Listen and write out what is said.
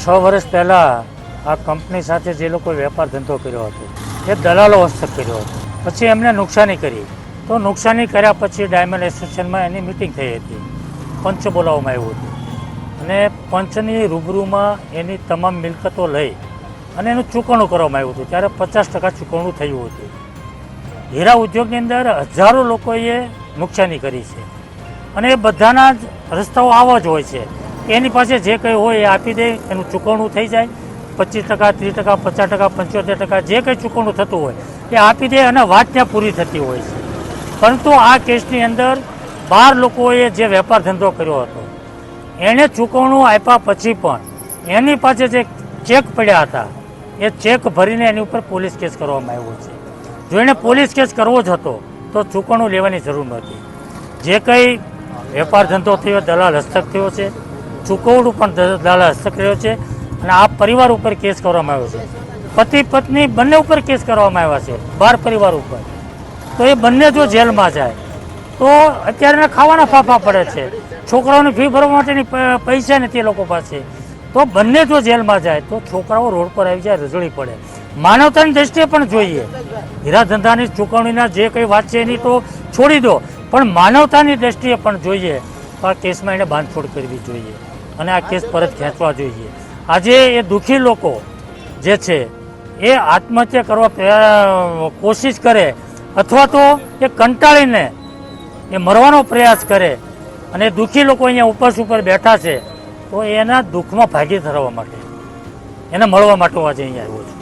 6 વર્ષ પહેલાં આ કંપની સાથે જે લોકો વેપાર ધંધો કર્યો હતો એ દલાલો હસ્તક કર્યો હતો. પછી એમને નુકસાની કરી. તો નુકસાની કર્યા પછી ડાયમંડ એસોસિએશનમાં એની મિટિંગ થઈ હતી. પંચ બોલાવવામાં આવ્યું હતું અને પંચની રૂબરૂમાં એની તમામ મિલકતો લઈ અને એનું ચૂકવણું કરવામાં આવ્યું હતું. ત્યારે 50% ચૂકવણું થયું હતું. હીરા ઉદ્યોગની અંદર હજારો લોકોએ નુકસાની કરી છે અને એ બધાના જ રસ્તાઓ આવા જ હોય છે. એની પાસે જે કંઈ હોય એ આપી દે, એનું ચૂકવણું થઈ જાય. 25%, 30%, 50%, 75% જે કંઈ ચૂકવણું થતું હોય એ આપી દે અને વાત ત્યાં પૂરી થતી હોય છે. પરંતુ આ કેસની અંદર 12 લોકોએ જે વેપાર ધંધો કર્યો હતો એણે ચૂકવણું આપ્યા પછી પણ એની પાસે જે ચેક પડ્યા હતા એ ચેક ભરીને એની ઉપર પોલીસ કેસ કરવામાં આવ્યો છે. જો એણે પોલીસ કેસ કરવો જ હતો તો ચૂકવણું લેવાની જરૂર નહોતી. જે કંઈ વેપાર ધંધો થયો દલાલ હસ્તક થયો છે, ચૂકવણું પણ દલાલ હસ્તક રહ્યો છે અને આ પરિવાર ઉપર કેસ કરવામાં આવ્યો છે. પતિ પત્ની બંને ઉપર કેસ કરવામાં આવ્યા છે, 12 પરિવાર ઉપર. તો એ બંને જો જેલમાં જાય તો અત્યારે ખાવાના ફાફા પડે છે, છોકરાઓની ફી ભરવા માટેની પૈસા નથી એ લોકો પાસે. તો બંને જો જેલમાં જાય તો છોકરાઓ રોડ પર આવી જાય, રજળી પડે. માનવતાની દ્રષ્ટિએ પણ જોઈએ. હીરા ધંધાની ચૂકવણીના જે કંઈ વાત છે એની તો છોડી દો, પણ માનવતાની દ્રષ્ટિએ પણ જોઈએ તો આ કેસમાં એને બાંધછોડ કરવી જોઈએ અને આ કેસ પરત ખેંચવા જોઈએ. આજે એ દુઃખી લોકો જે છે એ આત્મહત્યા કરવા કોશિશ કરે અથવા તો એ કંટાળીને એ મરવાનો પ્રયાસ કરે અને દુઃખી લોકો અહીંયા ઉપવાસ ઉપર બેઠા છે તો એના દુઃખમાં ભાગી થવા માટે એને મળવા માટે આજે અહીંયા આવ્યો છું.